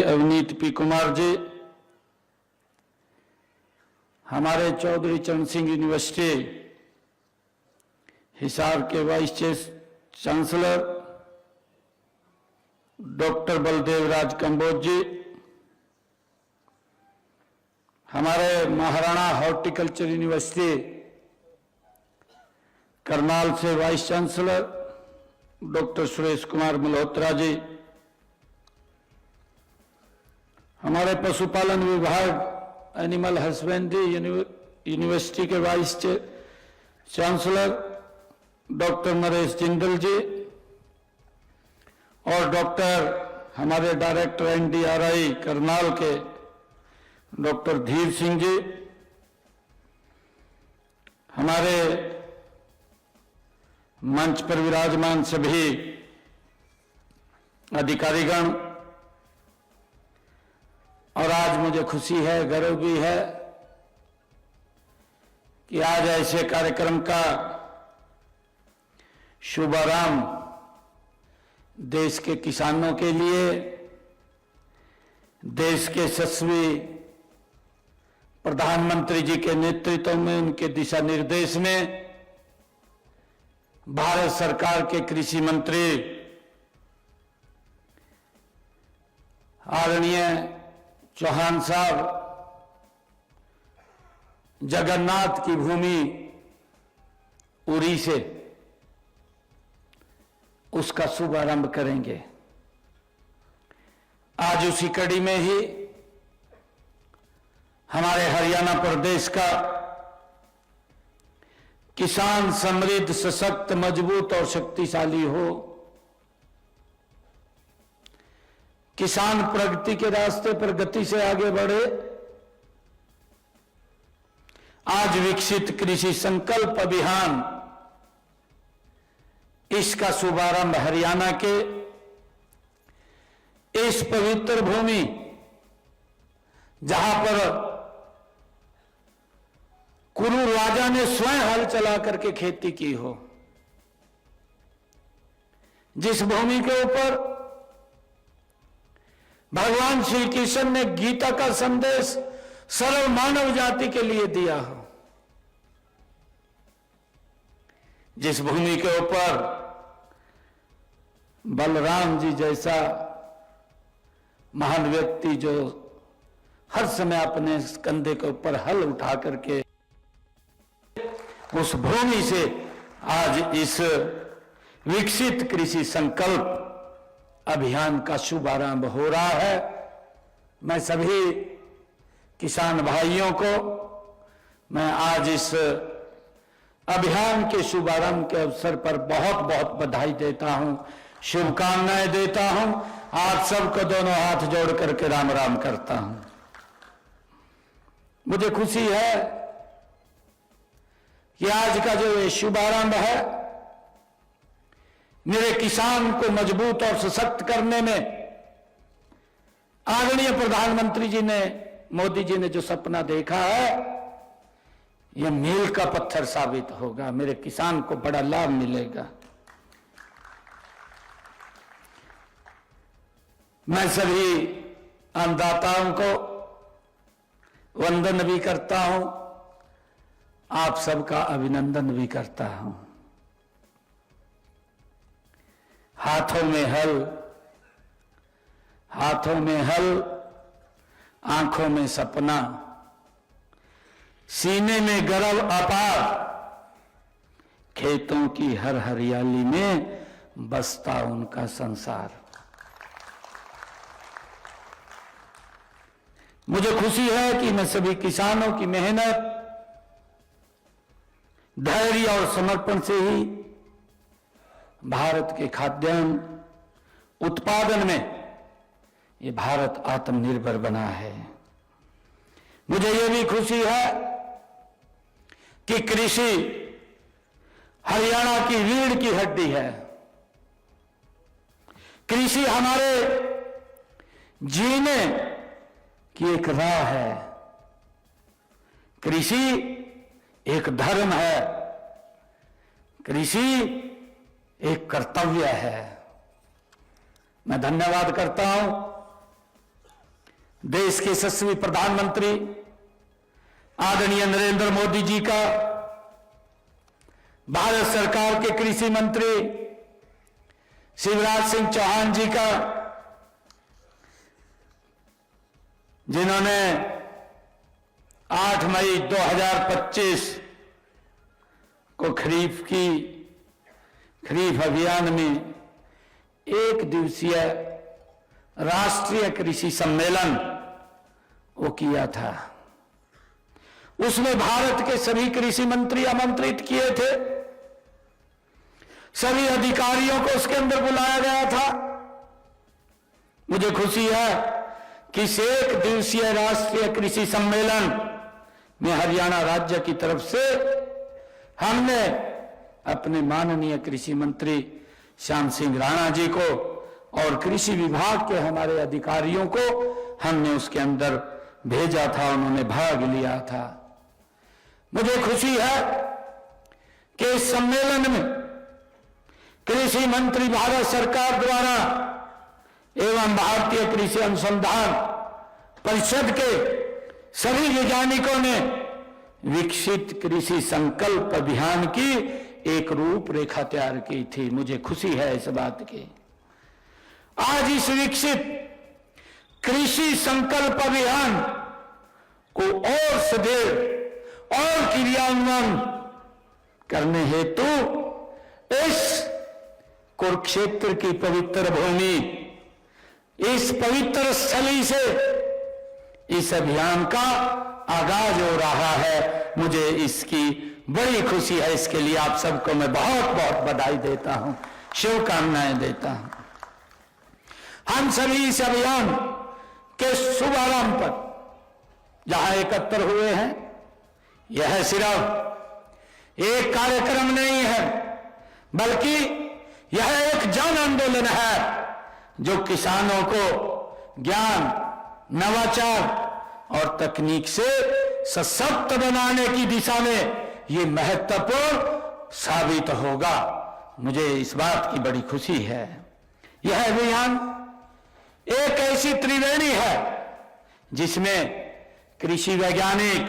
Avneet P Kumar ji, हमारे चौधरी चरण Singh university Hisar के vice chancellor doctor Baldev Raj Kamboj ji, हमारे महाराणा हॉर्टिकल्चर यूनिवर्सिटी करनाल से vice chancellor doctor Suresh Kumar Malhotra ji, हमारे पशुपालन विभाग एनिमल हस्बेंड्री यूनिवर्सिटी के vice chancellor doctor Naresh Jindal ji और डॉक्टर हमारे डायरेक्टर एनडीआरआई करनाल के डॉक्टर धीर सिंह जी, हमारे मंच पर विराजमान सभी अधिकारीगण, और आज मुझे खुशी है, गर्व भी है कि आज ऐसे कार्यक्रम का शुभारंभ देश के किसानों के लिए, देश के यशस्वी प्रधानमंत्री जी के नेतृत्व में, उनके दिशा निर्देश में भारत सरकार के कृषि मंत्री आदरणीय चौहान साहब जगन्नाथ की भूमि उरी से उसका शुभारंभ करेंगे। आज उसी कड़ी में ही हमारे हरियाणा प्रदेश का किसान समृद्ध, सशक्त, मजबूत और शक्तिशाली हो, किसान प्रगति के रास्ते पर गति से आगे बढ़े, आज विकसित कृषि संकल्प अभियान, इसका शुभारंभ हरियाणा के इस पवित्र भूमि जहां पर कुरु राजा ने स्वयं हल चला करके खेती की हो, जिस भूमि के ऊपर भगवान श्री कृष्ण ने गीता का संदेश सरल मानव जाति के लिए दिया हो, जिस भूमि के ऊपर बलराम जी जैसा महान व्यक्ति जो हर समय अपने कंधे के ऊपर हल उठा करके उस भूमि से आज इस विकसित कृषि संकल्प अभियान का शुभारंभ हो रहा है। मैं सभी किसान भाइयों को मैं आज इस अभियान के शुभारंभ के अवसर पर बहुत बहुत बधाई देता हूं, शुभकामनाएं देता हूं। आप सबको दोनों हाथ जोड़ करके राम राम करता हूं। मुझे खुशी है कि आज का जो ये शुभारंभ है, मेरे किसान को मजबूत और सशक्त करने में आदरणीय प्रधानमंत्री जी ने, मोदी जी ने जो सपना देखा है, यह मील का पत्थर साबित होगा। मेरे किसान को बड़ा लाभ मिलेगा। मैं सभी अन्नदाताओं को वंदन भी करता हूं, आप सबका अभिनंदन भी करता हूं। हाथों में हल, हाथों में हल, आंखों में सपना, सीने में गर्व अपार, खेतों की हर हरियाली में बसता उनका संसार। मुझे खुशी है कि मैं सभी किसानों की मेहनत, धैर्य और समर्पण से ही भारत के खाद्यान्न उत्पादन में ये भारत आत्मनिर्भर बना है। मुझे ये भी खुशी है कि कृषि हरियाणा की रीढ़ की हड्डी है। कृषि हमारे जीने की एक राह है। कृषि एक धर्म है, कृषि एक कर्तव्य है। मैं धन्यवाद करता हूं देश के यशस्वी प्रधानमंत्री आदरणीय नरेंद्र मोदी जी का, भारत सरकार के कृषि मंत्री शिवराज सिंह चौहान जी का, जिन्होंने 8 मई 2025 को खरीफ अभियान में एक दिवसीय राष्ट्रीय कृषि सम्मेलन वो किया था। उसमें भारत के सभी कृषि मंत्री आमंत्रित किए थे, सभी अधिकारियों को उसके अंदर बुलाया गया था। मुझे खुशी है कि इस एक दिवसीय राष्ट्रीय कृषि सम्मेलन में हरियाणा राज्य की तरफ से हमने अपने माननीय कृषि मंत्री श्याम सिंह राणा जी को और कृषि विभाग के हमारे अधिकारियों को हमने उसके अंदर भेजा था, उन्होंने भाग लिया था। मुझे खुशी है कि इस सम्मेलन में कृषि मंत्री भारत सरकार द्वारा एवं भारतीय कृषि अनुसंधान परिषद के सभी वैज्ञानिकों ने विकसित कृषि संकल्प अभियान की एक रूपरेखा तैयार की थी। मुझे खुशी है इस बात की। आज इस विकसित कृषि संकल्प अभियान को और सुदृढ़ और क्रियान्वयन करने हेतु इस कुरुक्षेत्र की पवित्र भूमि, इस पवित्र स्थली से इस अभियान का आगाज हो रहा है। मुझे इसकी बड़ी खुशी है। इसके लिए आप सबको मैं बहुत बहुत बधाई देता हूं, शुभकामनाएं देता हूं। हम सभी इस अभियान के शुभारंभ पर जहां एकत्र हुए हैं, यह सिर्फ एक कार्यक्रम नहीं है, बल्कि यह एक जन आंदोलन है जो किसानों को ज्ञान, नवाचार और तकनीक से सशक्त बनाने की दिशा में यह महत्वपूर्ण साबित होगा। मुझे इस बात की बड़ी खुशी है। यह अभियान एक ऐसी त्रिवेणी है जिसमें कृषि वैज्ञानिक,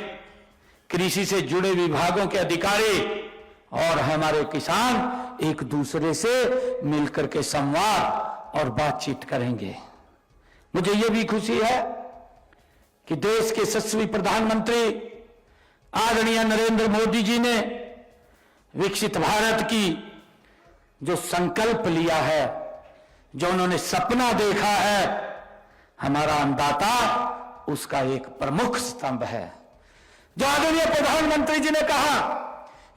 कृषि से जुड़े विभागों के अधिकारी और हमारे किसान एक दूसरे से मिलकर के संवाद और बातचीत करेंगे। मुझे यह भी खुशी है कि देश के यशस्वी प्रधानमंत्री आदरणीय नरेंद्र मोदी जी ने विकसित भारत की जो संकल्प लिया है, जो उन्होंने सपना देखा है, हमारा अन्नदाता उसका एक प्रमुख स्तंभ है। जो आदरणीय प्रधानमंत्री जी ने कहा,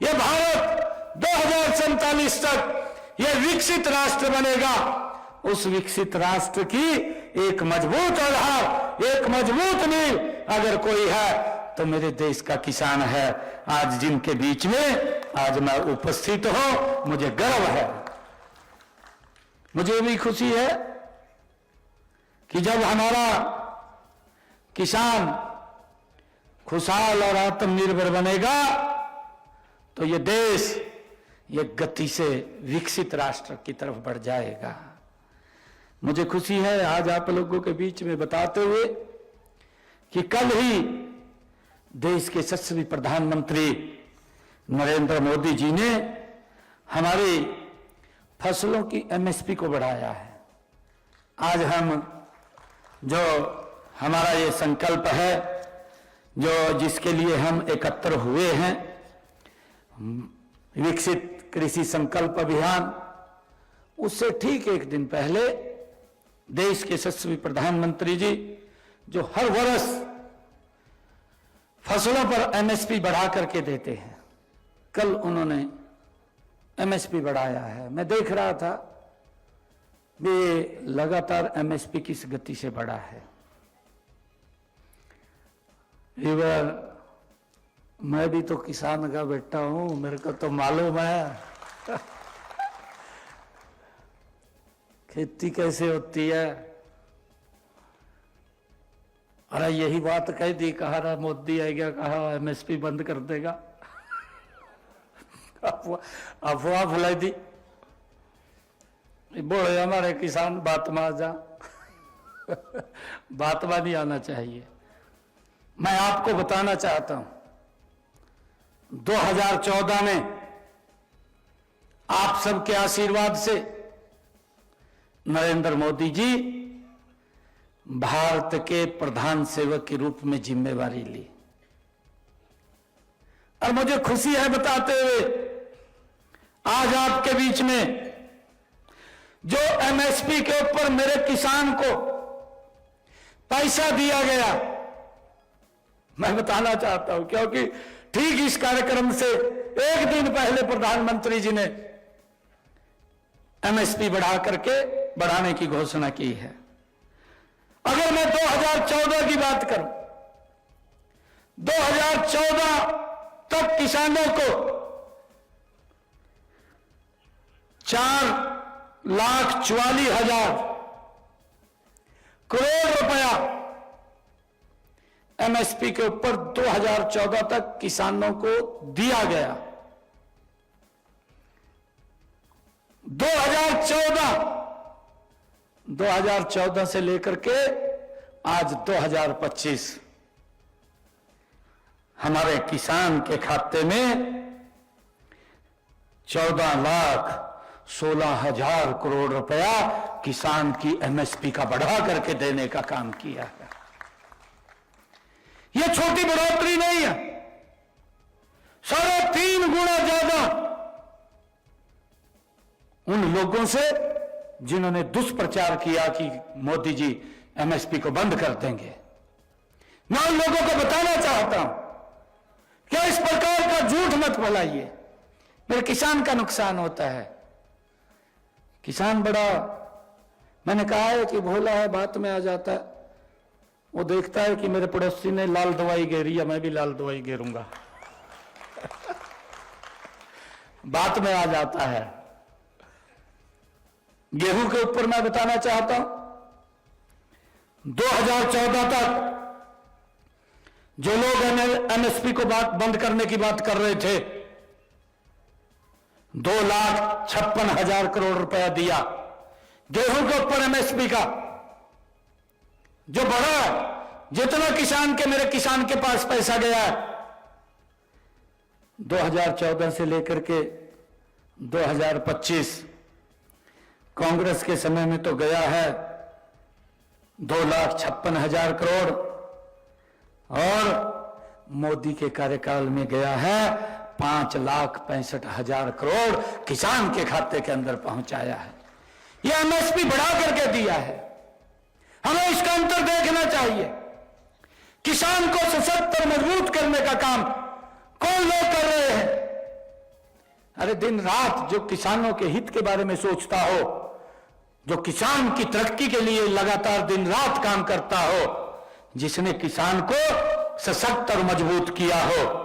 यह भारत 2047 तक यह विकसित राष्ट्र बनेगा, उस विकसित राष्ट्र की एक मजबूत आधार, एक मजबूत नींव अगर कोई है तो मेरे देश का किसान है। आज जिनके बीच में आज मैं उपस्थित हूं, मुझे गर्व है। मुझे भी खुशी है कि जब हमारा किसान खुशहाल और आत्मनिर्भर बनेगा तो ये देश ये गति से विकसित राष्ट्र की तरफ बढ़ जाएगा। मुझे खुशी है आज आप लोगों के बीच में बताते हुए कि कल ही देश के यशस्वी प्रधानमंत्री नरेंद्र मोदी जी ने हमारी फसलों की एमएसपी को बढ़ाया है। आज हम जो हमारा ये संकल्प है, जो जिसके लिए हम एकत्र हुए हैं, विकसित कृषि संकल्प अभियान, उससे ठीक एक दिन पहले देश के यशस्वी प्रधानमंत्री जी जो हर वर्ष फसलों पर एमएसपी बढ़ा करके देते हैं, कल उन्होंने एमएसपी बढ़ाया है। मैं देख रहा था ये लगातार एमएसपी किस गति से बढ़ा है। मैं भी तो किसान का बेटा हूं, मेरे को तो मालूम है खेती कैसे होती है। अरे यही बात कह दी, कहा रहा मोदी आएगा, कहा एमएसपी बंद कर देगा, अफवाह फैलाई दी। बोले हमारे किसान बात मान जा बातवा नहीं आना चाहिए। मैं आपको बताना चाहता हूं 2014 में आप सबके आशीर्वाद से नरेंद्र मोदी जी भारत के प्रधान सेवक के रूप में जिम्मेवारी ली और मुझे खुशी है बताते हुए आज आपके बीच में जो एमएसपी के ऊपर मेरे किसान को पैसा दिया गया, मैं बताना चाहता हूं क्योंकि ठीक इस कार्यक्रम से एक दिन पहले प्रधानमंत्री जी ने एमएसपी बढ़ाने की घोषणा की है। अगर मैं 2014 की बात करूं, 2014 तक किसानों को 4,44,000 करोड़ रुपया एमएसपी के ऊपर 2014 तक किसानों को दिया गया। 2014 से लेकर के आज 2025 हमारे किसान के खाते में 14,16,000 करोड़ रुपया किसान की एमएसपी का बढ़ा करके देने का काम किया है। यह छोटी बढ़ोतरी नहीं है, 3.5 गुना ज्यादा उन लोगों से जिन्होंने दुष्प्रचार किया कि मोदी जी एमएसपी को बंद कर देंगे। मैं उन लोगों को बताना चाहता हूं क्या इस प्रकार का झूठ मत फैलाइए, मेरे किसान का नुकसान होता है। किसान बड़ा, मैंने कहा है कि भोला है, बात में आ जाता है। वो देखता है कि मेरे पड़ोसी ने लाल दवाई घेरी है, मैं भी लाल दवाई घेरूंगा। बात में आ जाता है। गेहूं के ऊपर मैं बताना चाहता हूं 2014 तक जो लोग एमएसपी को बंद करने की बात कर रहे थे 2,56,000 करोड़ रुपया दिया गेहूं के ऊपर एमएसपी का, जो बढ़ा जितना किसान के मेरे किसान के पास पैसा गया है 2014 से लेकर के 2025 कांग्रेस के समय में तो गया है 2,56,000 करोड़ और मोदी के कार्यकाल में गया है 5,65,000 करोड़ किसान के खाते के अंदर पहुंचाया है। यह एमएसपी बढ़ा करके दिया है। हमें इसका अंतर देखना चाहिए। किसान को सशक्त और मजबूत करने का काम कौन लोग कर रहे हैं? अरे दिन रात जो किसानों के हित के बारे में सोचता हो, जो किसान की तरक्की के लिए लगातार दिन रात काम करता हो, जिसने किसान को सशक्त और मजबूत किया हो।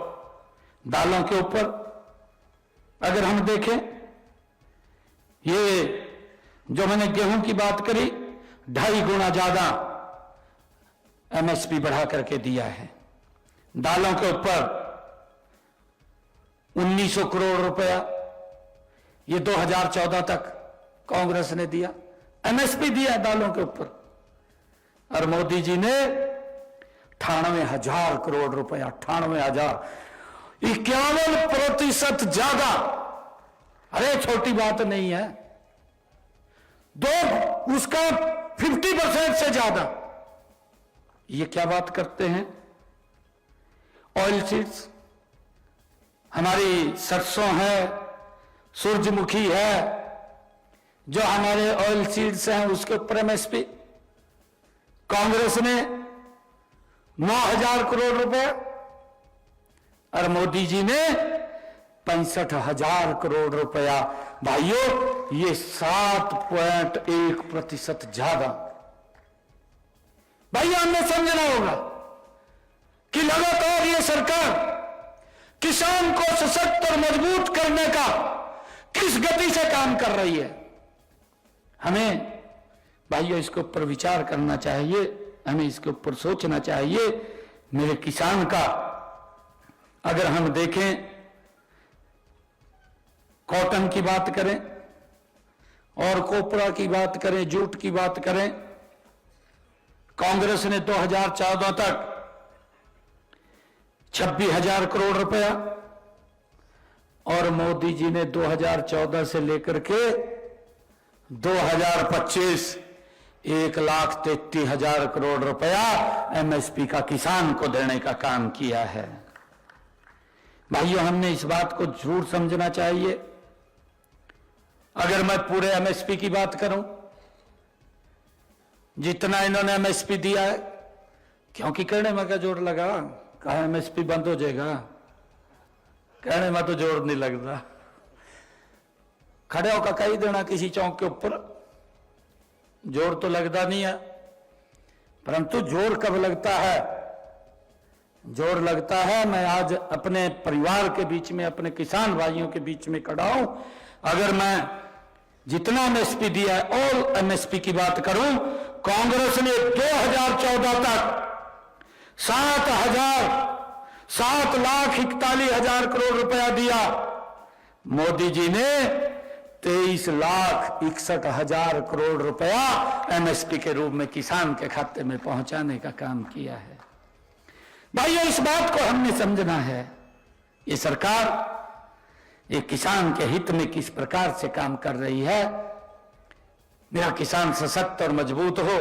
दालों के ऊपर अगर हम देखें, ये जो मैंने गेहूं की बात करी 2.5 गुना ज्यादा एमएसपी बढ़ा करके दिया है। दालों के ऊपर 1,900 करोड़ रुपया ये 2014 तक कांग्रेस ने दिया, एमएसपी दिया दालों के ऊपर। और मोदी जी ने 98,000 करोड़ रुपया, 98,000, 51% ज्यादा। अरे छोटी बात नहीं है, उसका 50% से ज्यादा। ये क्या बात करते हैं? ऑयल सीड्स, हमारी सरसों है, सूरजमुखी है, जो हमारे ऑयल सीड्स हैं उसके ऊपर एमएसपी कांग्रेस ने 9,000 करोड़ रुपए और मोदी जी ने 65,000 करोड़ रुपया। भाइयों, ये 7.1% ज्यादा। भाइयों, हमें समझना होगा कि लगातार ये सरकार किसान को सशक्त और मजबूत करने का किस गति से काम कर रही है। हमें भाइयों इसके ऊपर विचार करना चाहिए, हमें इसके ऊपर सोचना चाहिए। मेरे किसान का अगर हम देखें, कॉटन की बात करें और कोपरा की बात करें, जूट की बात करें, कांग्रेस ने 2014 तक 26,000 करोड़ रुपया और मोदी जी ने 2014 से लेकर के 2025 1,33,000 करोड़ रुपया एमएसपी का किसान को देने का काम किया है। भाइयों, हमने इस बात को जरूर समझना चाहिए। अगर मैं पूरे एमएसपी की बात करूं, जितना इन्होंने एमएसपी दिया है, क्योंकि कहने में क्या जोर लगा, कहा एमएसपी बंद हो जाएगा, कहने में तो जोर नहीं लगता। खड़े होकर कही देना किसी चौक के ऊपर, जोर तो लगता नहीं है। परंतु जोर कब लगता है? जोर लगता है, मैं आज अपने परिवार के बीच में, अपने किसान भाइयों के बीच में खड़ा हूं। अगर मैं जितना एमएसपी दिया है, ऑल एमएसपी की बात करूं, कांग्रेस ने 2014 तक 7,41,000 करोड़ रुपया दिया। मोदी जी ने 23,61,000 करोड़ रुपया एमएसपी के रूप में किसान के खाते में पहुंचाने का काम किया है। भाइयों, इस बात को हमने समझना है, ये सरकार ये किसान के हित में किस प्रकार से काम कर रही है। मेरा किसान सशक्त और मजबूत हो,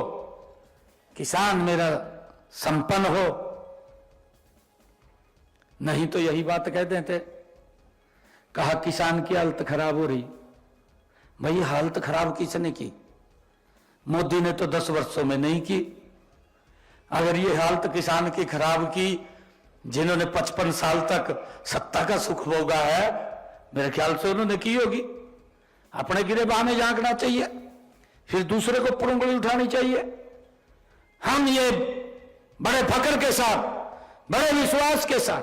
किसान मेरा संपन्न हो, नहीं तो यही बात कह देते, कहा किसान की हालत खराब हो रही। भाई, हालत खराब किसने की? मोदी ने तो 10 वर्षों में नहीं की। अगर ये हालत किसान की खराब की जिन्होंने 55 साल तक सत्ता का सुख भोगा है, मेरे ख्याल से उन्होंने की होगी। अपने गिरेबान में झांकना चाहिए, फिर दूसरे को पर उंगली उठानी चाहिए। हम ये बड़े फक्र के साथ, बड़े विश्वास के साथ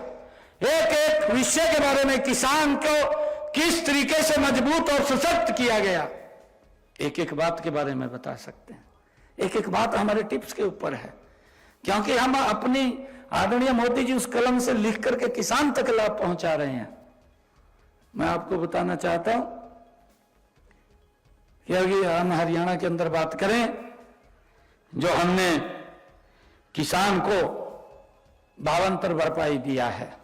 एक एक विषय के बारे में, किसान को किस तरीके से मजबूत और सशक्त किया गया, एक एक बात के बारे में बता सकते हैं। एक एक बात हमारे टिप्स के ऊपर है, क्योंकि हम अपनी आदरणीय मोदी जी उस कलम से लिख करके किसान तक लाभ पहुंचा रहे हैं। मैं आपको बताना चाहता हूं कि अभी हम हरियाणा के अंदर बात करें, जो हमने किसान को भावांतर भरपाई दिया है,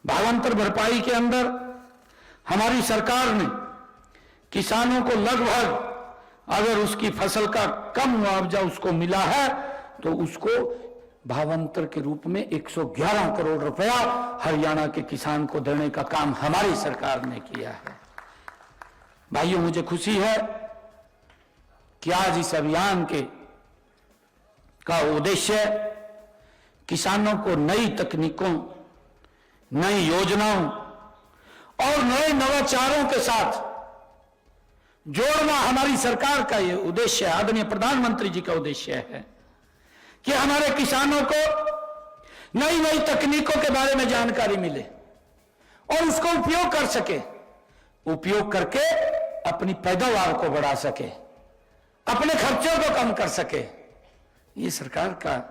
भावांतर भरपाई के अंदर हमारी सरकार ने किसानों को लगभग, अगर उसकी फसल का कम मुआवजा उसको मिला है तो उसको भावांतर के रूप में 111 करोड़ रुपया हरियाणा के किसान को देने का काम हमारी सरकार ने किया है। भाइयों, मुझे खुशी है कि आज इस अभियान का उद्देश्य किसानों को नई तकनीकों, नई योजनाओं और नए नवाचारों के साथ जोड़ना हमारी सरकार का यह उद्देश्य है। आदरणीय प्रधानमंत्री जी का उद्देश्य है कि हमारे किसानों को नई नई तकनीकों के बारे में जानकारी मिले और उसको उपयोग कर सके, उपयोग करके अपनी पैदावार को बढ़ा सके, अपने खर्चों को कम कर सके। ये सरकार का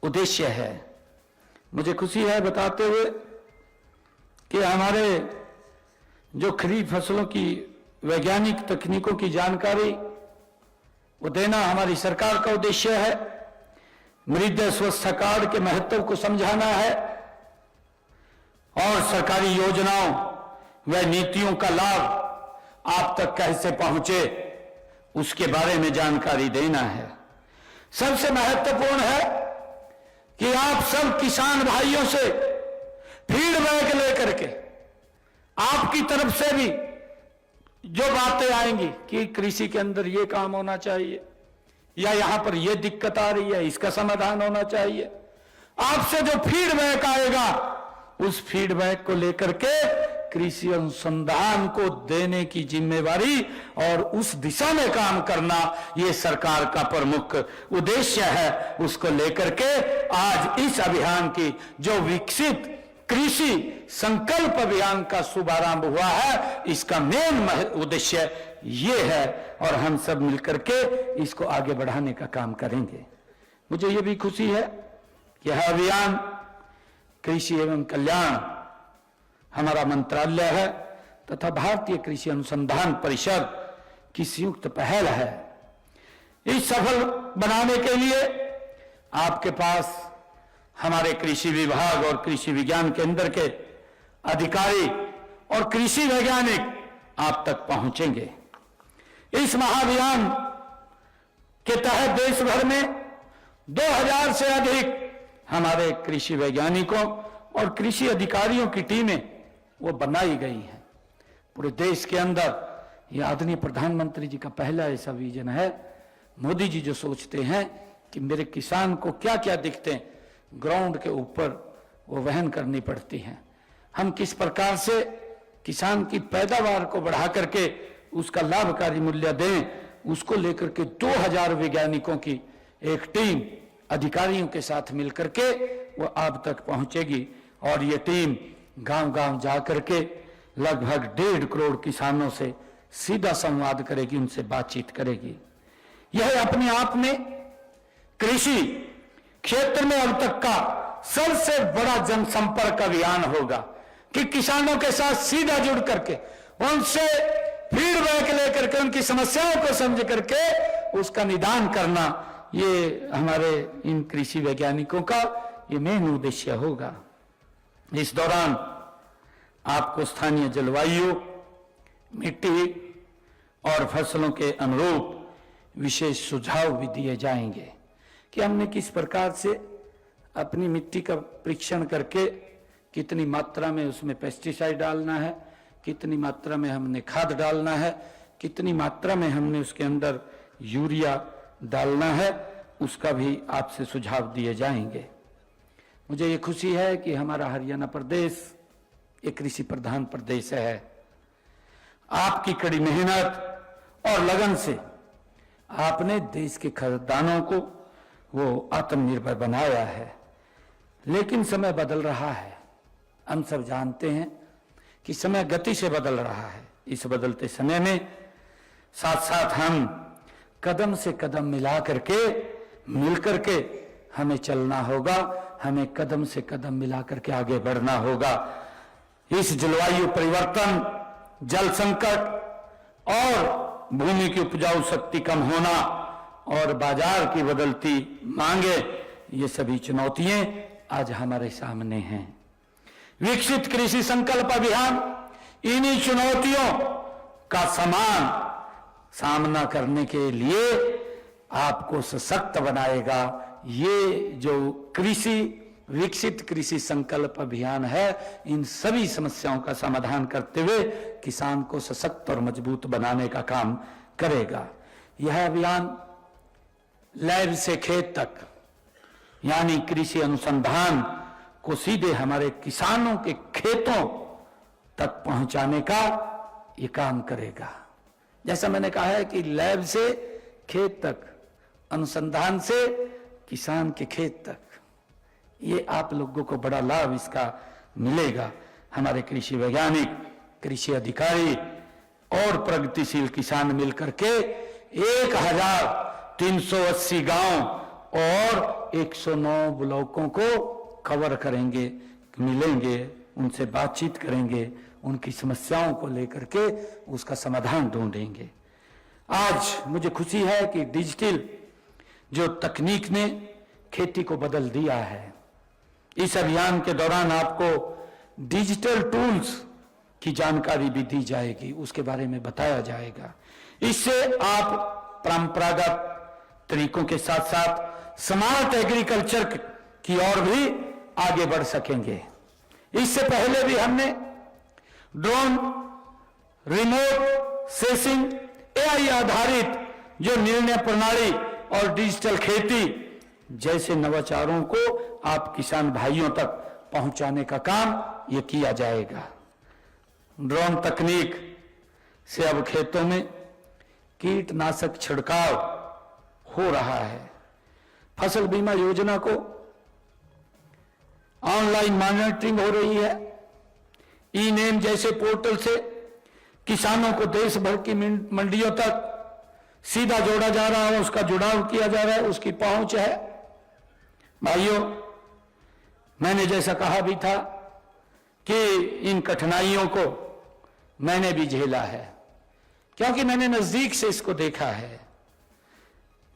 उद्देश्य है। मुझे खुशी है बताते हुए कि हमारे जो खरीफ फसलों की वैज्ञानिक तकनीकों की जानकारी वो देना हमारी सरकार का उद्देश्य है। मृदा स्वास्थ्य कार्ड के महत्व को समझाना है और सरकारी योजनाओं व नीतियों का लाभ आप तक कैसे पहुंचे उसके बारे में जानकारी देना है। सबसे महत्वपूर्ण है कि आप सब किसान भाइयों से फीडबैक लेकर के आपकी तरफ से भी जो बातें आएंगी कि कृषि के अंदर ये काम होना चाहिए या यहां पर ये दिक्कत आ रही है, इसका समाधान होना चाहिए, आपसे जो फीडबैक आएगा उस फीडबैक को लेकर के कृषि अनुसंधान को देने की जिम्मेवारी और उस दिशा में काम करना ये सरकार का प्रमुख उद्देश्य है। उसको लेकर के आज इस अभियान की जो विकसित कृषि संकल्प अभियान का शुभारंभ हुआ है, इसका मेन उद्देश्य ये है और हम सब मिलकर के इसको आगे बढ़ाने का काम करेंगे। मुझे ये भी खुशी है कि यह अभियान कृषि एवं कल्याण हमारा मंत्रालय है तथा भारतीय कृषि अनुसंधान परिषद की संयुक्त पहल है। इस सफल बनाने के लिए आपके पास हमारे कृषि विभाग और कृषि विज्ञान केंद्र के अधिकारी और कृषि वैज्ञानिक आप तक पहुंचेंगे। इस महाअभियान के तहत देश भर में 2000 से अधिक हमारे कृषि वैज्ञानिकों और कृषि अधिकारियों की टीमें वो बनाई गई हैं। पूरे देश के अंदर ये आदरणीय प्रधानमंत्री जी का पहला ऐसा विजन है। मोदी जी जो सोचते हैं कि मेरे किसान को क्या क्या दिक्कतें ग्राउंड के ऊपर वो वहन करनी पड़ती हैं, हम किस प्रकार से किसान की पैदावार को बढ़ा करके उसका लाभकारी मूल्य दें, उसको लेकर के 2000 वैज्ञानिकों की एक टीम अधिकारियों के साथ मिलकर के वो आप तक पहुंचेगी। और ये टीम गांव-गांव जा करके लगभग 1.5 करोड़ किसानों से सीधा संवाद करेगी, उनसे बातचीत करेगी। यह अपने आप में कृषि क्षेत्र में अब तक का सबसे बड़ा जनसंपर्क अभियान होगा कि किसानों के साथ सीधा जुड़ करके उनसे फीडबैक लेकर के उनकी समस्याओं को समझ करके उसका निदान करना, ये हमारे इन कृषि वैज्ञानिकों का ये मेन उद्देश्य होगा। इस दौरान आपको स्थानीय जलवायु, मिट्टी और फसलों के अनुरूप विशेष सुझाव भी दिए जाएंगे कि हमने किस प्रकार से अपनी मिट्टी का परीक्षण करके कितनी मात्रा में उसमें पेस्टिसाइड डालना है, कितनी मात्रा में हमने खाद डालना है, कितनी मात्रा में हमने उसके अंदर यूरिया डालना है, उसका भी आपसे सुझाव दिए जाएंगे। मुझे ये खुशी है कि हमारा हरियाणा प्रदेश एक कृषि प्रधान प्रदेश है। आपकी कड़ी मेहनत और लगन से आपने देश के खाद्यान्नों को वो आत्मनिर्भर बनाया है। लेकिन समय बदल रहा है, हम सब जानते हैं कि समय गति से बदल रहा है। इस बदलते समय में साथ साथ हम कदम से कदम मिला करके मिल करके हमें चलना होगा, हमें कदम से कदम मिला करके आगे बढ़ना होगा। इस जलवायु परिवर्तन, जल संकट और भूमि की उपजाऊ शक्ति कम होना और बाजार की बदलती मांगे, ये सभी चुनौतियां आज हमारे सामने हैं। विकसित कृषि संकल्प अभियान इन्हीं चुनौतियों का सामना करने के लिए आपको सशक्त बनाएगा। ये जो विकसित कृषि संकल्प अभियान है, इन सभी समस्याओं का समाधान करते हुए किसान को सशक्त और मजबूत बनाने का काम करेगा। यह अभियान लैब से खेत तक यानी कृषि अनुसंधान को सीधे हमारे किसानों के खेतों तक पहुंचाने का ये काम करेगा। जैसा मैंने कहा है कि लैब से खेत तक, अनुसंधान से किसान के खेत तक, ये आप लोगों को बड़ा लाभ इसका मिलेगा। हमारे कृषि वैज्ञानिक, कृषि अधिकारी और प्रगतिशील किसान मिलकर के 1380 गांव और 109 ब्लॉकों को कवर करेंगे, मिलेंगे, उनसे बातचीत करेंगे, उनकी समस्याओं को लेकर के उसका समाधान ढूंढेंगे। आज मुझे खुशी है कि डिजिटल जो तकनीक ने खेती को बदल दिया है। इस अभियान के दौरान आपको डिजिटल टूल्स की जानकारी भी दी जाएगी, उसके बारे में बताया जाएगा। इससे आप परंपरागत तरीकों के साथ साथ स्मार्ट एग्रीकल्चर की ओर भी आगे बढ़ सकेंगे। इससे पहले भी हमने ड्रोन, रिमोट सेंसिंग, एआई आधारित जो निर्णय प्रणाली और डिजिटल खेती जैसे नवाचारों को आप किसान भाइयों तक पहुंचाने का काम ये किया जाएगा। ड्रोन तकनीक से अब खेतों में कीटनाशक छिड़काव हो रहा है। फसल बीमा योजना को ऑनलाइन मॉनिटरिंग हो रही है। ई-नेम जैसे पोर्टल से किसानों को देश भर की मंडियों तक सीधा जोड़ा जा रहा है, उसका जुड़ाव किया जा रहा है, उसकी पहुंच है। भाइयों, मैंने जैसा कहा भी था कि इन कठिनाइयों को मैंने भी झेला है, क्योंकि मैंने नजदीक से इसको देखा है।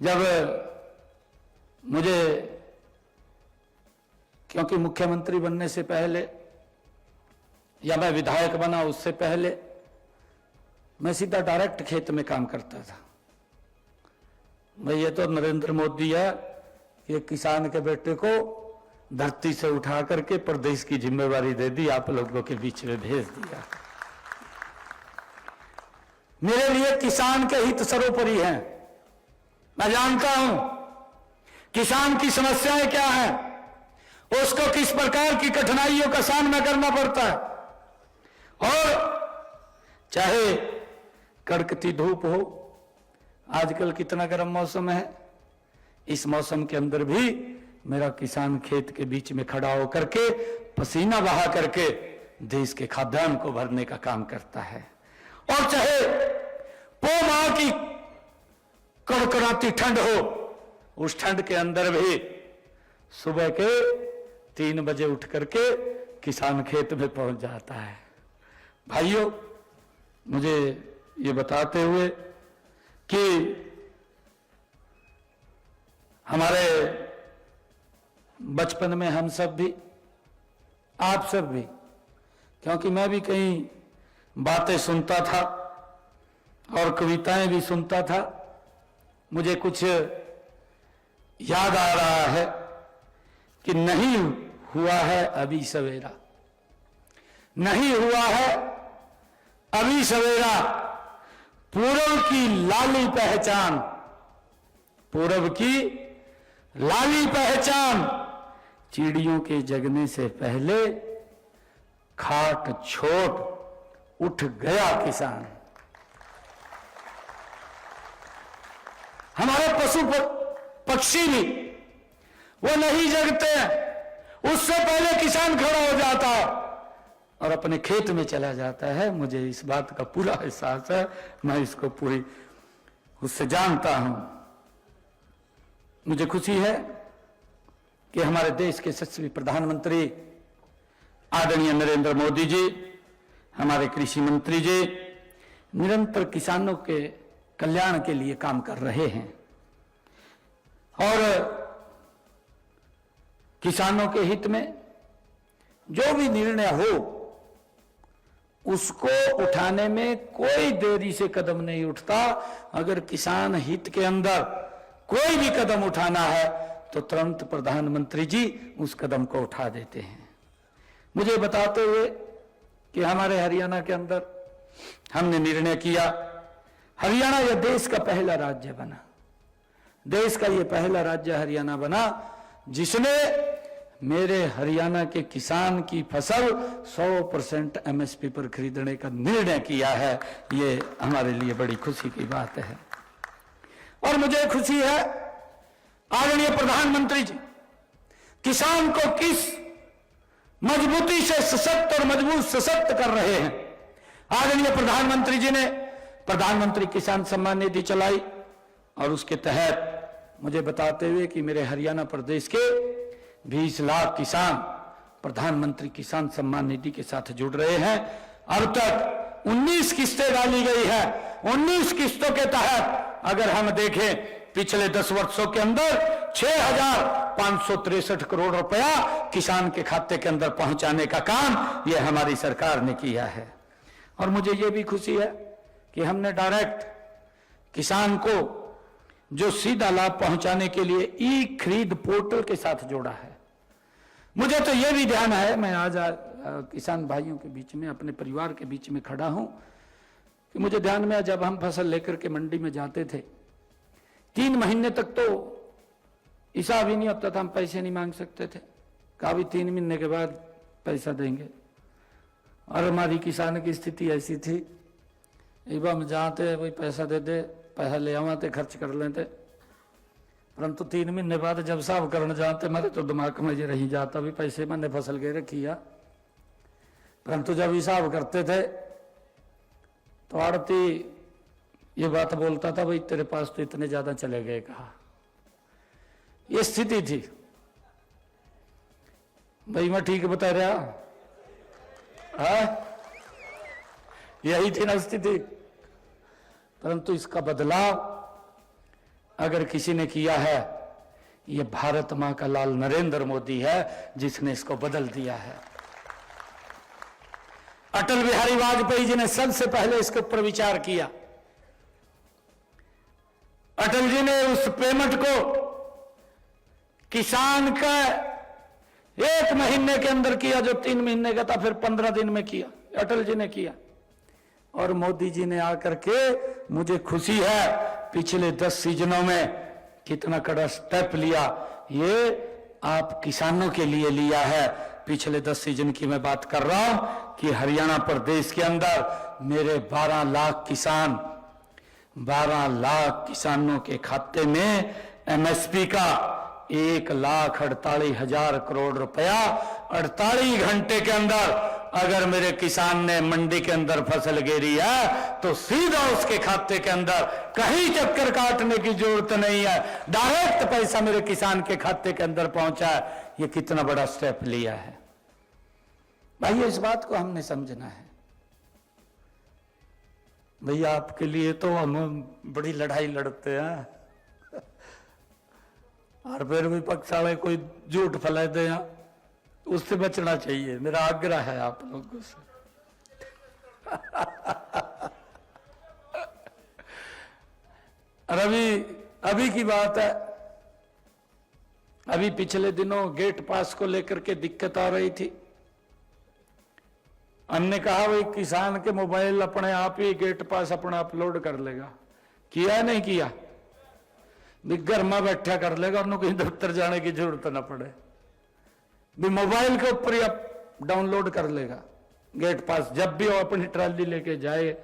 जब मुझे क्योंकि मुख्यमंत्री बनने से पहले या मैं विधायक बना उससे पहले मैं सीधा डायरेक्ट खेत में काम करता था। भाई ये तो नरेंद्र मोदी है, ये किसान के बेटे को धरती से उठा करके प्रदेश की जिम्मेवारी दे दी, आप लोगों के बीच में भेज दिया। मेरे लिए किसान के हित सर्वोपरि हैं। मैं जानता हूं किसान की समस्याएं क्या हैं, उसको किस प्रकार की कठिनाइयों का सामना करना पड़ता है, और चाहे कड़कती धूप हो, आजकल कितना गर्म मौसम है, इस मौसम के अंदर भी मेरा किसान खेत के बीच में खड़ा होकर के पसीना बहा करके देश के खाद्यान्न को भरने का काम करता है। और चाहे पो माह की कड़कड़ाती ठंड हो, उस ठंड के अंदर भी सुबह के 3 बजे उठ करके किसान खेत में पहुंच जाता है। भाइयों, मुझे ये बताते हुए कि हमारे बचपन में हम सब भी, आप सब भी, क्योंकि मैं भी कई बातें सुनता था और कविताएं भी सुनता था, मुझे कुछ याद आ रहा है कि नहीं हुआ है अभी सवेरा, नहीं हुआ है अभी सवेरा, पूरब की लाली पहचान, पूरब की लाली पहचान, चिड़ियों के जगने से पहले खाट छोड़ उठ गया किसान। हमारे पशु पक्षी भी वो नहीं जगते हैं, उससे पहले किसान खड़ा हो जाता और अपने खेत में चला जाता है। मुझे इस बात का पूरा एहसास है, मैं इसको पूरी उससे जानता हूं। मुझे खुशी है कि हमारे देश के यशस्वी प्रधानमंत्री आदरणीय नरेंद्र मोदी जी, हमारे कृषि मंत्री जी निरंतर किसानों के कल्याण के लिए काम कर रहे हैं और किसानों के हित में जो भी निर्णय हो उसको उठाने में कोई देरी से कदम नहीं उठता। अगर किसान हित के अंदर कोई भी कदम उठाना है तो तुरंत प्रधानमंत्री जी उस कदम को उठा देते हैं। मुझे बताते हुए कि हमारे हरियाणा के अंदर हमने निर्णय किया, हरियाणा यह देश का पहला राज्य बना, देश का यह पहला राज्य हरियाणा बना जिसने मेरे हरियाणा के किसान की फसल 100% एमएसपी पर खरीदने का निर्णय किया है। ये हमारे लिए बड़ी खुशी की बात है और मुझे खुशी है आदरणीय प्रधानमंत्री जी किसान को किस मजबूती से सशक्त और मजबूत सशक्त कर रहे हैं। आदरणीय प्रधानमंत्री जी ने प्रधानमंत्री किसान सम्मान निधि चलाई और उसके तहत मुझे बताते हुए कि मेरे हरियाणा प्रदेश के 20 लाख किसान प्रधानमंत्री किसान सम्मान निधि के साथ जुड़ रहे हैं। अब तक 19 किस्तें डाली गई है। 19 किस्तों के तहत अगर हम देखें पिछले 10 वर्षों के अंदर 6,563 करोड़ रुपया किसान के खाते के अंदर पहुंचाने का काम यह हमारी सरकार ने किया है। और मुझे यह भी खुशी है कि हमने डायरेक्ट किसान को जो सीधा लाभ पहुंचाने के लिए ई खरीद पोर्टल के साथ जोड़ा है। मुझे तो यह भी ध्यान है, मैं आज किसान भाइयों के बीच में अपने परिवार के बीच में खड़ा हूं कि मुझे ध्यान में जब हम फसल लेकर के मंडी में जाते थे 3 महीने तक तो हिसाब ही नहीं होता था, हम पैसे नहीं मांग सकते थे, कहा भी 3 महीने के बाद पैसा देंगे। और हमारी किसान की स्थिति ऐसी थी, एक बार हम जाते भाई पैसा दे दे, पैसा ले आवाते खर्च कर लेते, परंतु 3 महीने बाद जब साहब करने जाते मेरे तो दिमाग में ये रही जाता भी पैसे मैंने फसल के रखी है। परंतु जब हिसाब करते थे तो आड़ती ये बात बोलता था भाई तेरे पास तो इतने ज्यादा चले गए, कहा ये स्थिति थी। भाई मैं ठीक बता रहा, यही थी ना स्थिति। परंतु इसका बदलाव अगर किसी ने किया है, ये भारत मां का लाल नरेंद्र मोदी है जिसने इसको बदल दिया है। अटल बिहारी वाजपेयी जी ने सबसे पहले इसके ऊपर विचार किया। अटल जी ने उस पेमेंट को किसान का 1 महीने के अंदर किया, जो 3 महीने का था, फिर 15 दिन में किया, अटल जी ने किया। और मोदी जी ने आकर के, मुझे खुशी है, पिछले 10 सीजनों में कितना कड़ा स्टेप लिया। ये आप किसानों के लिए लिया है। पिछले 10 सीजन की मैं बात कर रहा हूं कि हरियाणा प्रदेश के अंदर मेरे 12 लाख किसानों के खाते में एमएसपी का 1,48,000 करोड़ रुपया 48 घंटे के अंदर अगर मेरे किसान ने मंडी के अंदर फसल गिरी है तो सीधा उसके खाते के अंदर, कहीं चक्कर काटने की जरूरत नहीं है, डायरेक्ट पैसा मेरे किसान के खाते के अंदर पहुंचा है। ये कितना बड़ा स्टेप लिया है भाई, इस बात को हमने समझना है। भैया आपके लिए तो हम बड़ी लड़ाई लड़ते हैं और फिर विपक्ष वाले कोई झूठ फैला दे, उससे बचना चाहिए, मेरा आग्रह है आप लोगों से। और अभी की बात है, अभी पिछले दिनों गेट पास को लेकर के दिक्कत आ रही थी। हमने कहा भाई किसान के मोबाइल अपने आप ही गेट पास अपना अपलोड कर लेगा, किया नहीं किया, घर में बैठा कर लेगा, उन्हें कहीं दफ्तर जाने की जरूरत ना पड़े, भी मोबाइल के ऊपर ही आप डाउनलोड कर लेगा गेट पास। जब भी वो अपनी ट्राली लेके जाए,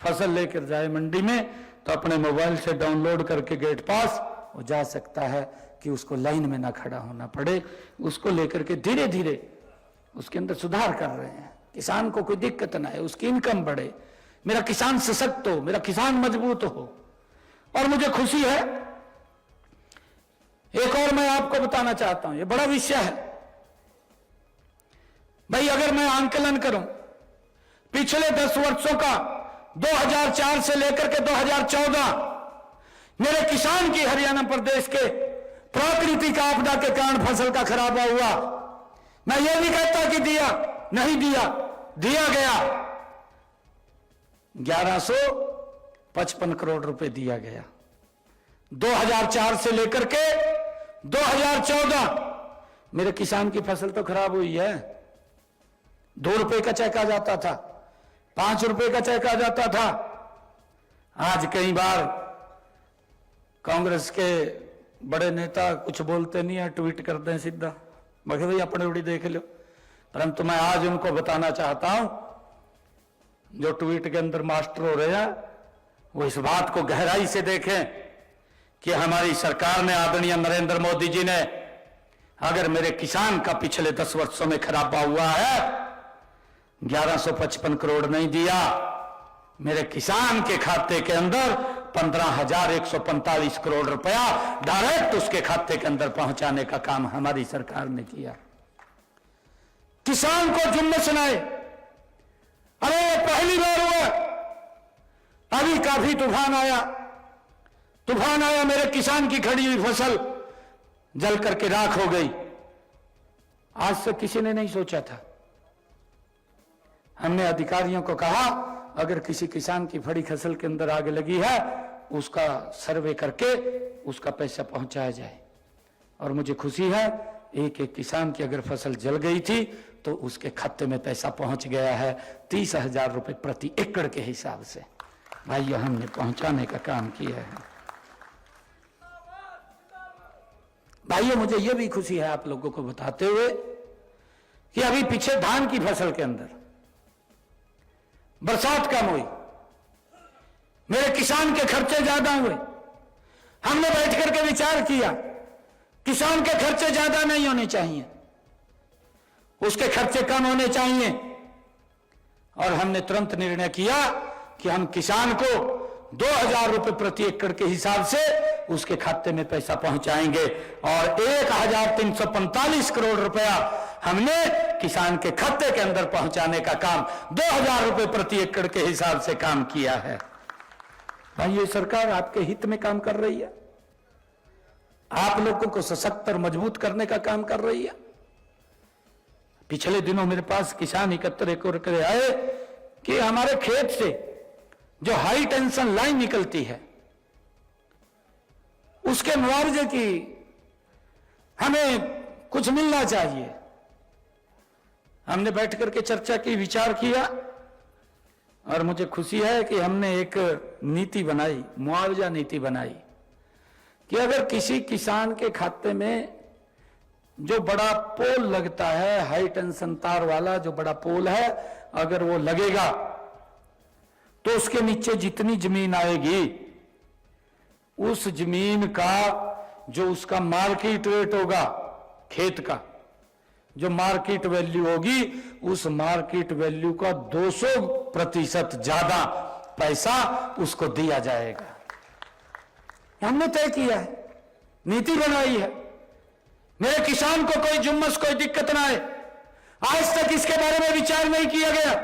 फसल लेकर जाए मंडी में, तो अपने मोबाइल से डाउनलोड करके गेट पास वो जा सकता है कि उसको लाइन में ना खड़ा होना पड़े। उसको लेकर के धीरे धीरे उसके अंदर सुधार कर रहे हैं, किसान को कोई दिक्कत ना है, उसकी इनकम बढ़े, मेरा किसान सशक्त हो, मेरा किसान मजबूत हो। और मुझे खुशी है, एक और मैं आपको बताना चाहता हूं, ये बड़ा विषय है भाई। अगर मैं आंकलन करूं पिछले 10 वर्षों का, 2004 से लेकर के 2014, मेरे किसान की हरियाणा प्रदेश के प्राकृतिक आपदा के कारण फसल का खराबा हुआ, मैं ये नहीं कहता कि दिया नहीं दिया, दिया गया, 1155 करोड़ रुपए दिया गया। 2004 से लेकर के 2014 मेरे किसान की फसल तो खराब हुई है। 2 रुपए का चेक आ जाता था, 5 रुपए का चेक आ जाता था। आज कई बार कांग्रेस के बड़े नेता कुछ बोलते नहीं है, ट्वीट करते हैं सीधा, मगर भाई अपने उड़ी देख लो। परंतु मैं आज उनको बताना चाहता हूं, जो ट्वीट के अंदर मास्टर हो रहे हैं, वो इस बात को गहराई से देखें कि हमारी सरकार ने, आदरणीय नरेंद्र मोदी जी ने, अगर मेरे किसान का पिछले 10 वर्षों में खराबा हुआ है, 1155 करोड़ नहीं दिया, मेरे किसान के खाते के अंदर 15,145 करोड़ रुपया डायरेक्ट उसके खाते के अंदर पहुंचाने का काम हमारी सरकार ने किया। किसान को जुम्मन सुनाए, अरे पहली बार हुआ, अभी काफी तूफान आया, मेरे किसान की खड़ी हुई फसल जल करके राख हो गई। आज से किसी ने नहीं सोचा था। हमने अधिकारियों को कहा, अगर किसी किसान की फड़ी फसल के अंदर आग लगी है, उसका सर्वे करके उसका पैसा पहुंचाया जाए। और मुझे खुशी है, एक किसान की अगर फसल जल गई थी तो उसके खाते में पैसा पहुंच गया है 30,000 रुपए प्रति एकड़ के हिसाब से। भाई हमने पहुंचाने का काम किया है। भाइयों, मुझे यह भी खुशी है आप लोगों को बताते हुए कि अभी पीछे धान की फसल के अंदर बरसात कम हुई, मेरे किसान के खर्चे ज्यादा हुए। हमने बैठ करके विचार किया, किसान के खर्चे ज्यादा नहीं होने चाहिए, उसके खर्चे कम होने चाहिए। और हमने तुरंत निर्णय किया कि हम किसान को 2,000 रुपए प्रति एकड़ के हिसाब से उसके खाते में पैसा पहुंचाएंगे। और 1,345 करोड़ रुपया हमने किसान के खाते के अंदर पहुंचाने का काम 2,000 रुपए प्रति एकड़ के हिसाब से काम किया है। भाई, ये सरकार आपके हित में काम कर रही है। आप लोगों को सशक्त और मजबूत करने का काम कर रही है। पिछले दिनों मेरे पास किसान एकत्र करके आए कि हमारे खेत से जो हाई टेंशन लाइन निकलती है उसके मुआवजे की हमें कुछ मिलना चाहिए। हमने बैठ करके चर्चा की, विचार किया और मुझे खुशी है कि हमने एक नीति बनाई, मुआवजा नीति बनाई कि अगर किसी किसान के खाते में जो बड़ा पोल लगता है, हाई टेंशन तार वाला जो बड़ा पोल है, अगर वो लगेगा तो उसके नीचे जितनी जमीन आएगी उस जमीन का जो उसका मार्केट रेट होगा, खेत का जो मार्केट वैल्यू होगी, उस मार्केट वैल्यू का 200% ज्यादा पैसा उसको दिया जाएगा। हमने तय किया है, नीति बनाई है। मेरे किसान को कोई जुम्मस, कोई दिक्कत ना आए। आज तक इसके बारे में विचार नहीं किया गया।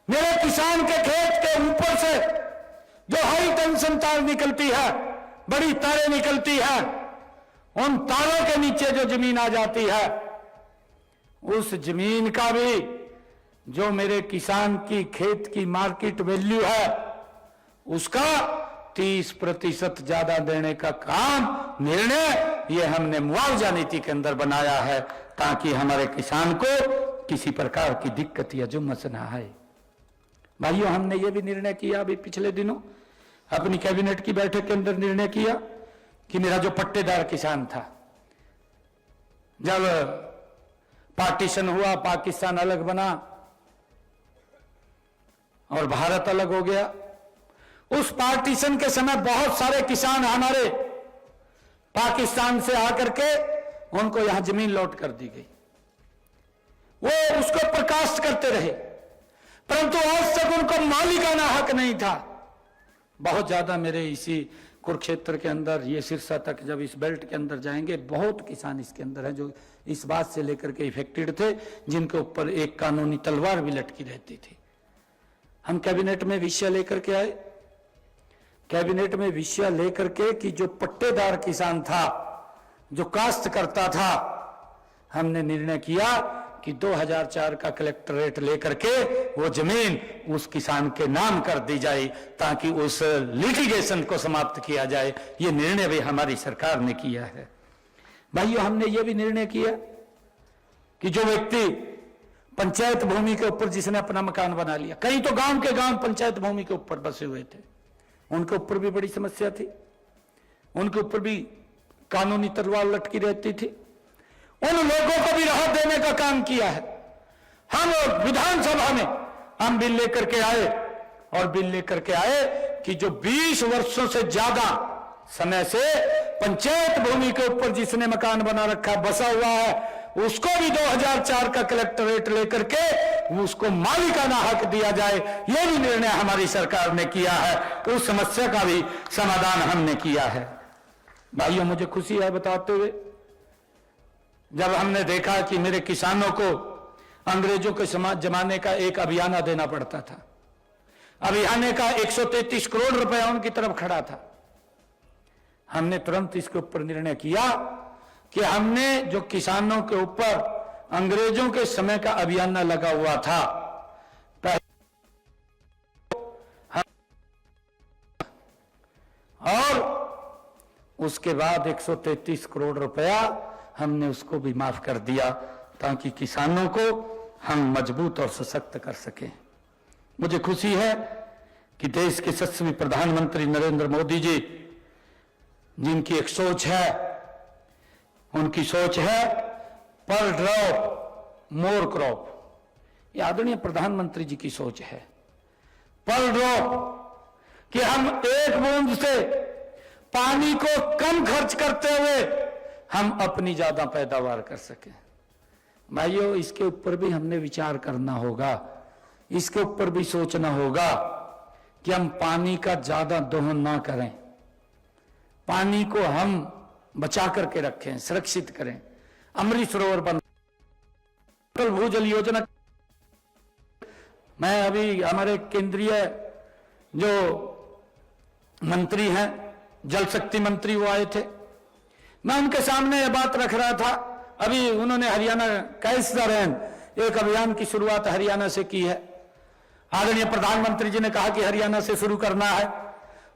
मेरे किसान के खेत के ऊपर से जो हाई टेंशन तार निकलती है, बड़ी तारें निकलती है, उन तारों के नीचे जो जमीन आ जाती है, उस जमीन का भी जो मेरे किसान की खेत की मार्केट वैल्यू है उसका 30% ज्यादा देने का काम, निर्णय ये हमने मुआवजा नीति के अंदर बनाया है ताकि हमारे किसान को किसी प्रकार की दिक्कत या जुम्मस ना आए। भाइयों, हमने ये भी निर्णय किया अभी पिछले दिनों अपनी कैबिनेट की बैठक के अंदर निर्णय किया कि मेरा जो पट्टेदार किसान था, जब पार्टीशन हुआ, पाकिस्तान अलग बना और भारत अलग हो गया, उस पार्टीशन के समय बहुत सारे किसान हमारे पाकिस्तान से आकर के उनको यहां जमीन लौट कर दी गई। वो उसको प्रकाशित करते रहे, परंतु आज तक उनको मालिकाना हक नहीं था। बहुत ज्यादा मेरे इसी कुरुक्षेत्र के अंदर, ये सिरसा तक जब इस बेल्ट के अंदर जाएंगे, बहुत किसान इसके अंदर हैं जो इस बात से लेकर के इफेक्टेड थे, जिनके ऊपर एक कानूनी तलवार भी लटकी रहती थी। हम कैबिनेट में विषय लेकर के आए, कैबिनेट में विषय लेकर के कि जो पट्टेदार किसान था, जो काश्त करता था, हमने निर्णय किया कि 2004 का कलेक्टर रेट लेकर के वो जमीन उस किसान के नाम कर दी जाए ताकि उस लिटिगेशन को समाप्त किया जाए। ये निर्णय भी हमारी सरकार ने किया है। भाइयों, हमने ये भी निर्णय किया कि जो व्यक्ति पंचायत भूमि के ऊपर जिसने अपना मकान बना लिया, कई तो गांव के गांव पंचायत भूमि के ऊपर बसे हुए थे, उनके ऊपर भी बड़ी समस्या थी, उनके ऊपर भी कानूनी तलवार लटकी रहती थी, उन लोगों को भी राहत देने का काम किया है। हम विधानसभा में हम बिल लेकर के आए और बिल लेकर के आए कि जो 20 वर्षों से ज्यादा समय से पंचायत भूमि के ऊपर जिसने मकान बना रखा, बसा हुआ है, उसको भी 2004 का कलेक्टर रेट लेकर के उसको मालिकाना हक दिया जाए। यह भी निर्णय हमारी सरकार ने किया है। उस समस्या का भी समाधान हमने किया है। भाइयों, मुझे खुशी है बताते हुए, जब हमने देखा कि मेरे किसानों को अंग्रेजों के जमाने का एक अभियाना देना पड़ता था, अभियाने का 133 करोड़ रुपया उनकी तरफ खड़ा था, हमने तुरंत इसके ऊपर निर्णय किया कि हमने जो किसानों के ऊपर अंग्रेजों के समय का अभियाना लगा हुआ था, और उसके बाद 133 करोड़ रुपया हमने उसको भी माफ कर दिया ताकि किसानों को हम मजबूत और सशक्त कर सकें। मुझे खुशी है कि देश के यशस्वी प्रधानमंत्री नरेंद्र मोदी जी, जिनकी एक सोच है, उनकी सोच है पर ड्रॉप मोर क्रॉप। ये आदरणीय प्रधानमंत्री जी की सोच है, पर ड्रॉप, कि हम एक बूंद से पानी को कम खर्च करते हुए हम अपनी ज्यादा पैदावार कर सकें। भाइयों, इसके ऊपर भी हमने विचार करना होगा, इसके ऊपर भी सोचना होगा कि हम पानी का ज्यादा दोहन ना करें, पानी को हम बचा करके रखें, सुरक्षित करें। अमृत सरोवर बन, अटल भूजल योजना, मैं अभी हमारे केंद्रीय जो मंत्री हैं, जल शक्ति मंत्री, वो आए थे, मैं उनके सामने यह बात रख रहा था, अभी उन्होंने हरियाणा कैच द रेन एक अभियान की शुरुआत हरियाणा से की है। आदरणीय प्रधानमंत्री जी ने कहा कि हरियाणा से शुरू करना है,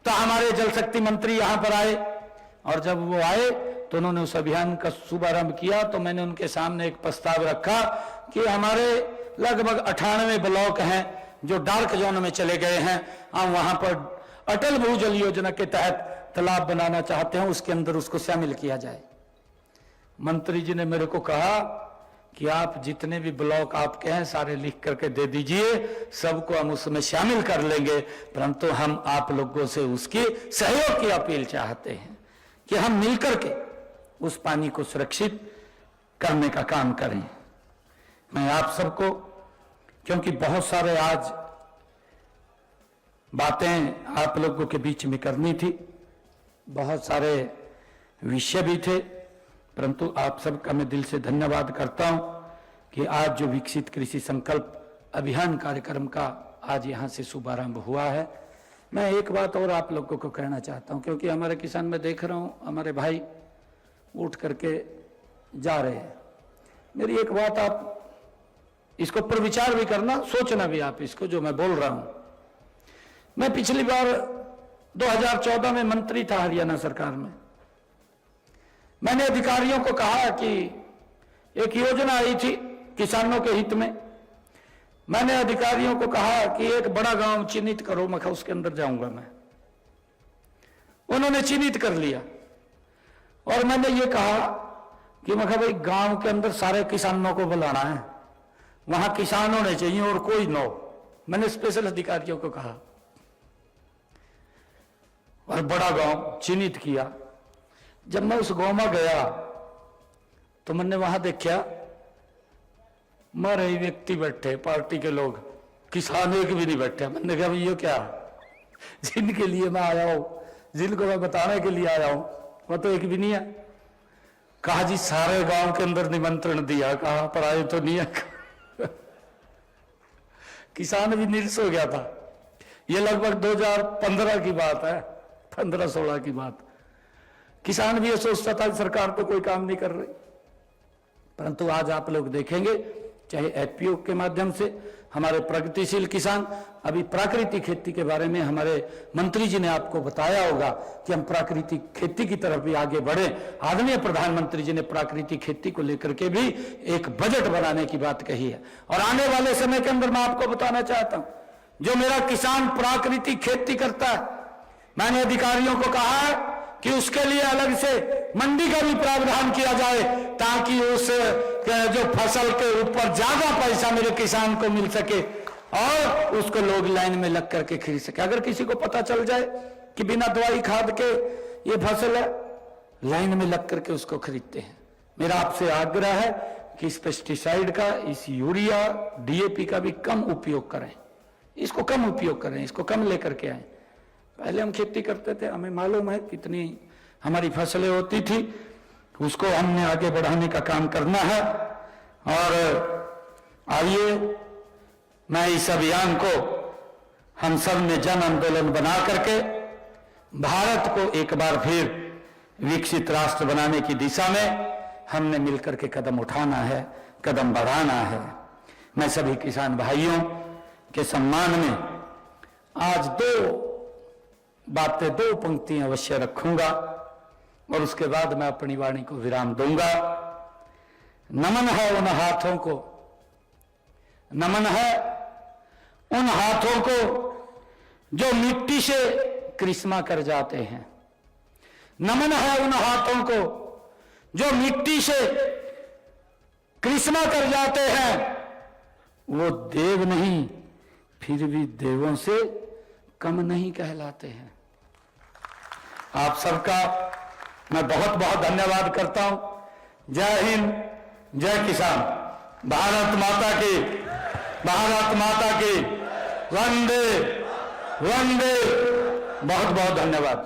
तो हमारे जल शक्ति मंत्री यहां पर आए, और जब वो आए तो उन्होंने उस अभियान का शुभारंभ किया। तो मैंने उनके सामने एक प्रस्ताव रखा कि हमारे लगभग 98 ब्लॉक हैं जो डार्क जोन में चले गए हैं, हम वहां पर अटल भूजल योजना के तहत तालाब बनाना चाहते हैं, उसके अंदर उसको शामिल किया जाए। मंत्री जी ने मेरे को कहा कि आप जितने भी ब्लॉक आपके हैं सारे लिख करके दे दीजिए, सबको हम उसमें शामिल कर लेंगे, परंतु हम आप लोगों से उसकी सहयोग की अपील चाहते हैं कि हम मिलकर के उस पानी को सुरक्षित करने का काम करें। मैं आप सबको, क्योंकि बहुत सारे आज बातें आप लोगों के बीच में करनी थी, बहुत सारे विषय भी थे, परंतु आप सबका मैं दिल से धन्यवाद करता हूं कि आज जो विकसित कृषि संकल्प अभियान कार्यक्रम का आज यहां से शुभारंभ हुआ है। मैं एक बात और आप लोगों को कहना चाहता हूं, क्योंकि हमारे किसान में देख रहा हूं हमारे भाई उठ करके जा रहे हैं। मेरी एक बात आप इसको पर विचार भी करना, सोचना भी आप इसको जो मैं बोल रहा हूं। मैं पिछली बार 2014 में मंत्री था हरियाणा सरकार में। मैंने अधिकारियों को कहा कि एक योजना आई थी किसानों के हित में। मैंने अधिकारियों को कहा कि एक बड़ा गांव चिन्हित करो, मैं उसके अंदर जाऊंगा मैं। उन्होंने चिन्हित कर लिया और मैंने ये कहा कि मैं भाई गांव के अंदर सारे किसानों को बुलाना है, वहां किसान होने चाहिए और कोई न हो। मैंने स्पेशल अधिकारियों को कहा और बड़ा गांव चिन्हित किया। जब मैं उस गांव में गया तो मैंने वहां देखा मरे व्यक्ति बैठे, पार्टी के लोग, किसान एक भी नहीं बैठे। मैंने कहा ये क्या, जिनके लिए मैं आया हूं, जिनको मैं बताने के लिए आया हूं, वो तो एक भी नहीं है। कहा जी सारे गांव के अंदर निमंत्रण दिया, कहा पर आए तो नहीं है। किसान भी निरस हो गया था। ये लगभग 2015 की बात है, 15-16 की बात। किसान भी ये सोचता था सरकार तो कोई काम नहीं कर रही, परंतु आज आप लोग देखेंगे चाहे एफपीओ के माध्यम से हमारे प्रगतिशील किसान, अभी प्राकृतिक खेती के बारे में हमारे मंत्री जी ने आपको बताया होगा कि हम प्राकृतिक खेती की तरफ भी आगे बढ़े। आदरणीय प्रधानमंत्री जी ने प्राकृतिक खेती को लेकर के भी एक बजट बनाने की बात कही है, और आने वाले समय के अंदर मैं आपको बताना चाहता हूं, जो मेरा किसान प्राकृतिक खेती करता है, मैंने अधिकारियों को कहा है कि उसके लिए अलग से मंडी का भी प्रावधान किया जाए, ताकि उस जो फसल के ऊपर ज्यादा पैसा मेरे किसान को मिल सके और उसको लोग लाइन में लग करके खरीद सके। अगर किसी को पता चल जाए कि बिना दवाई खाद के ये फसल है, लाइन में लग करके उसको खरीदते हैं। मेरा आपसे आग्रह है कि इस पेस्टिसाइड का, इस यूरिया डीएपी का भी कम उपयोग करें, इसको कम उपयोग करें, इसको कम लेकर के आए। पहले हम खेती करते थे, हमें मालूम है कितनी हमारी फसलें होती थी, उसको हमने आगे बढ़ाने का काम करना है। और आइए मैं इस अभियान को हम सब ने जन आंदोलन बना करके भारत को एक बार फिर विकसित राष्ट्र बनाने की दिशा में हमने मिलकर के कदम उठाना है, कदम बढ़ाना है। मैं सभी किसान भाइयों के सम्मान में आज दो पंक्तियां अवश्य रखूंगा और उसके बाद मैं अपनी वाणी को विराम दूंगा। नमन है उन हाथों को, नमन है उन हाथों को जो मिट्टी से कृष्णा कर जाते हैं। नमन है उन हाथों को जो मिट्टी से कृष्णा कर जाते हैं। वो देव नहीं, फिर भी देवों से कम नहीं कहलाते हैं। आप सबका मैं बहुत बहुत धन्यवाद करता हूं। जय हिंद, जय किसान। भारत माता की, भारत माता की, वंदे वंदे। बहुत बहुत धन्यवाद।